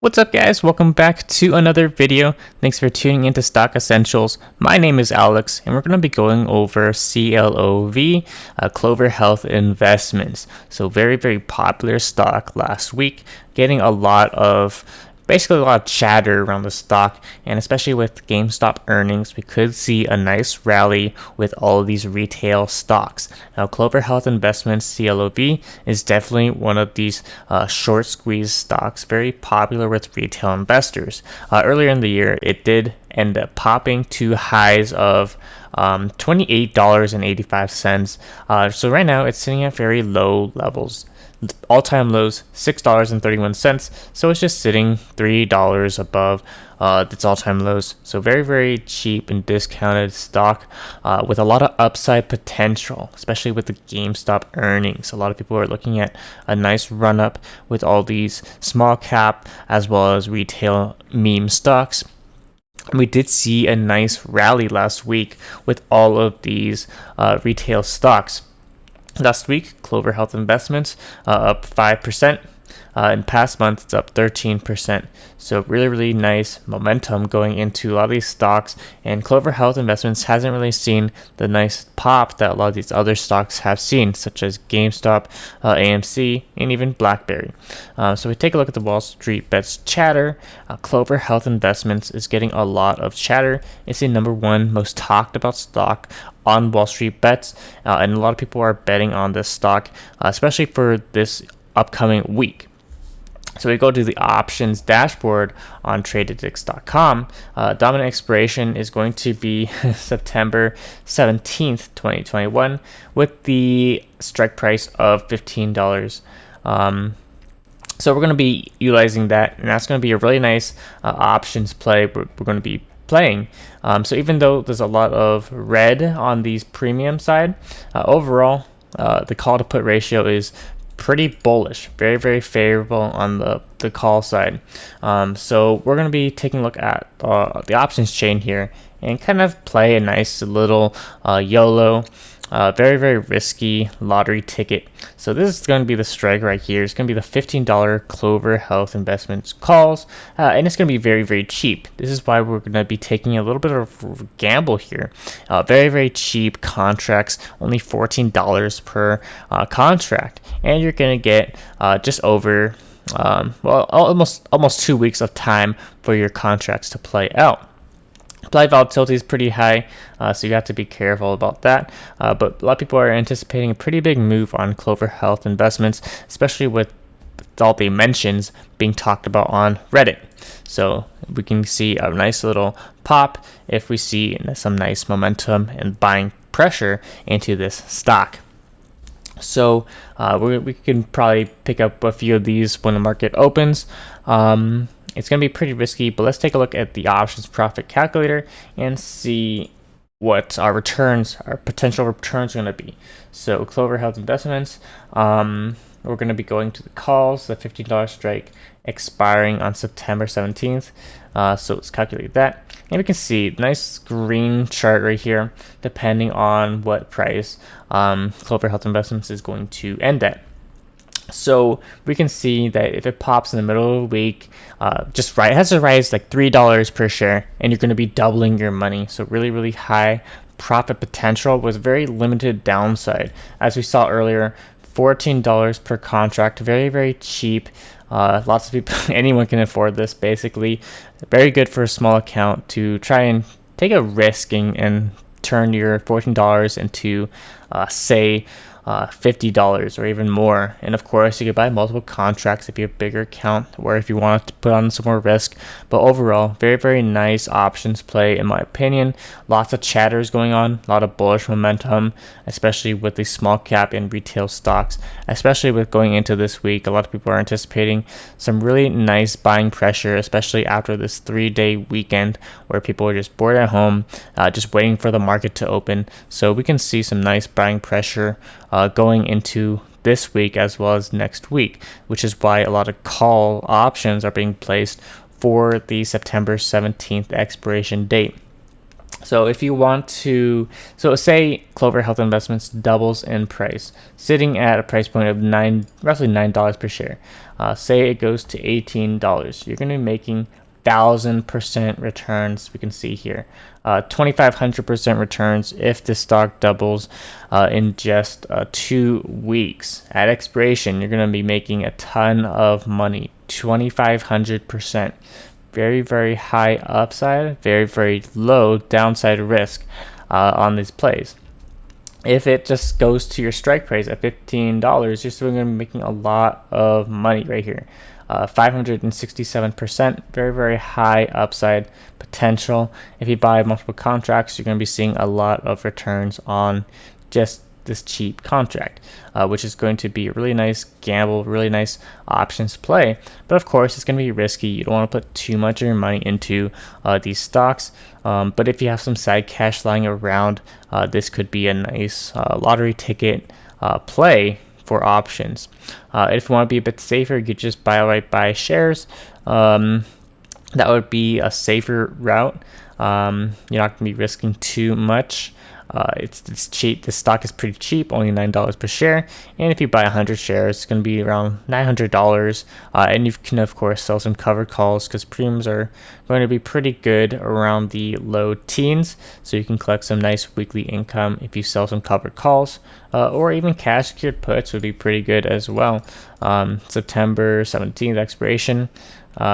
What's up, guys? Welcome back to another video. Thanks for tuning into Stock Essentials. My name is Alex, and we're going to be going over CLOV, Clover Health Investments. So very popular stock last week, getting basically a lot of chatter around the stock, and especially with GameStop earnings, we could see a nice rally with all of these retail stocks. Now, Clover Health Investments, CLOV, is definitely one of these short squeeze stocks, very popular with retail investors. Earlier in the year, it did end up popping to highs of $28.85. So right now, it's sitting at very low levels. All-time lows $6.31, so it's just sitting $3 above its all-time lows. So very cheap and discounted stock with a lot of upside potential, especially with the GameStop earnings. A lot of people are looking at a nice run up with all these small cap as well as retail meme stocks. We did see a nice rally last week with all of these retail stocks. Last week, Clover Health Investments up 5%. In past months, it's up 13%. So really nice momentum going into a lot of these stocks. And Clover Health Investments hasn't really seen the nice pop that a lot of these other stocks have seen, such as GameStop, AMC, and even BlackBerry. So we take a look at the Wall Street Bets chatter. Clover Health Investments is getting a lot of chatter. It's the number one most talked about stock on Wall Street Bets, and a lot of people are betting on this stock, especially for this upcoming week. So we go to the options dashboard on tradedix.com. Dominant expiration is going to be September 17th, 2021, with the strike price of $15. So we're going to be utilizing that, and that's going to be a really nice options play we're going to be playing. So even though there's a lot of red on these premium side, overall the call to put ratio is pretty bullish, very favorable on the call side. So we're going to be taking a look at the options chain here and kind of play a nice little YOLO, very risky lottery ticket. So this is going to be the strike right here. It's going to be the $15 Clover Health Investments calls, and it's going to be very cheap. This is why we're going to be taking a little bit of a gamble here. Very cheap contracts, only $14 per contract, and you're going to get just over almost 2 weeks of time for your contracts to play out. Applied volatility is pretty high, so you have to be careful about that. But a lot of people are anticipating a pretty big move on Clover Health Investments, especially with all the mentions being talked about on Reddit. So we can see a nice little pop if we see some nice momentum and buying pressure into this stock. So we can probably pick up a few of these when the market opens. It's going to be pretty risky, but let's take a look at the options profit calculator and see what our potential returns are going to be. So Clover Health Investments, we're going to be going to the calls, the $15 strike expiring on September 17th. So let's calculate that. And we can see nice green chart right here, depending on what price Clover Health Investments is going to end at. So we can see that if it pops in the middle of the week, it has to rise like $3 per share, and you're going to be doubling your money. So really high profit potential with very limited downside. As we saw earlier, $14 per contract, very cheap. Lots of people, anyone can afford this basically. Very good for a small account to try and take a risk and turn your $14 into, say, $50 or even more. And of course, you could buy multiple contracts if you have a bigger account or if you want to put on some more risk. But overall, very nice options play in my opinion. Lots of chatters going on, a lot of bullish momentum, especially with these small cap and retail stocks, especially with going into this week. A lot of people are anticipating some really nice buying pressure, especially after this 3-day weekend where people are just bored at home, just waiting for the market to open. So we can see some nice buying pressure going into this week as well as next week, which is why a lot of call options are being placed for the September 17th expiration date. So if you want to, so say Clover Health Investments doubles in price, sitting at a price point of roughly $9 per share. Say it goes to $18, you're going to be making 1,000% returns. We can see here, 2,500% returns if the stock doubles in just 2 weeks. At expiration, you're going to be making a ton of money, 2,500%. Very, very high upside, very, very low downside risk on these plays. If it just goes to your strike price at $15, you're still going to be making a lot of money right here. 567%, very, very high upside potential. If you buy multiple contracts, you're going to be seeing a lot of returns on just this cheap contract, which is going to be a really nice gamble, really nice options play. But of course, it's going to be risky. You don't want to put too much of your money into these stocks. But if you have some side cash lying around, this could be a nice lottery ticket play for options. If you want to be a bit safer, you could just buy shares. That would be a safer route. You're not going to be risking too much. It's cheap. This stock is pretty cheap, only $9 per share. And if you buy 100 shares, it's going to be around $900. And you can, of course, sell some covered calls because premiums are going to be pretty good around the low teens. So you can collect some nice weekly income if you sell some covered calls, or even cash secured puts would be pretty good as well. September 17th expiration.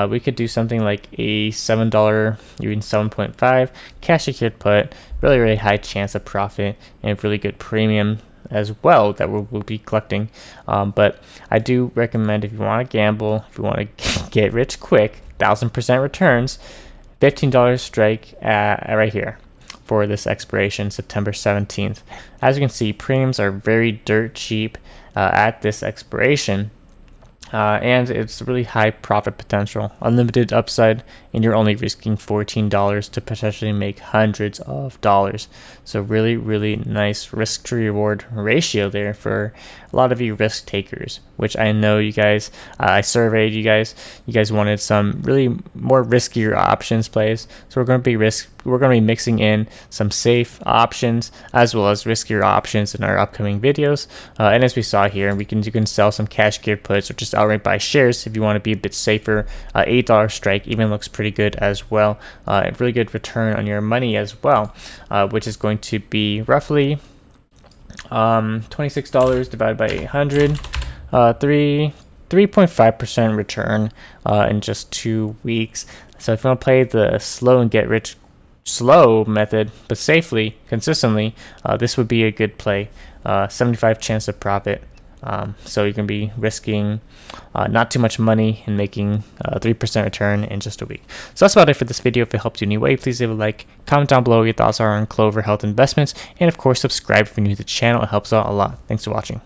We could do something like a $7, even 7.5 cash secured put, really, really high chance of profit and really good premium as well that we'll be collecting. But I do recommend, if you want to gamble, if you want to get rich quick, 1,000% returns, $15 strike right here for this expiration, September 17th. As you can see, premiums are very dirt cheap at this expiration. And it's really high profit potential, unlimited upside, and you're only risking $14 to potentially make hundreds of dollars. So really, really nice risk to reward ratio there for a lot of you risk takers, which I know you guys, I surveyed you guys wanted some really more riskier options plays. So we're going to be mixing in some safe options as well as riskier options in our upcoming videos. And as we saw here, you can sell some cash geared puts or just outright buy shares if you want to be a bit safer. $8 strike even looks pretty good as well. A really good return on your money as well, which is going to be roughly $26 divided by 800, 3.5% return in just 2 weeks. So if you want to play the slow and get rich slow method, but safely, consistently, this would be a good play. 75 chance of profit. So you can be risking not too much money and making 3% return in just a week. So that's about it for this video. If it helped you in any way, please leave a like, comment down below what your thoughts are on Clover Health Investments, and of course subscribe if you're new to the channel. It helps out a lot. Thanks for watching.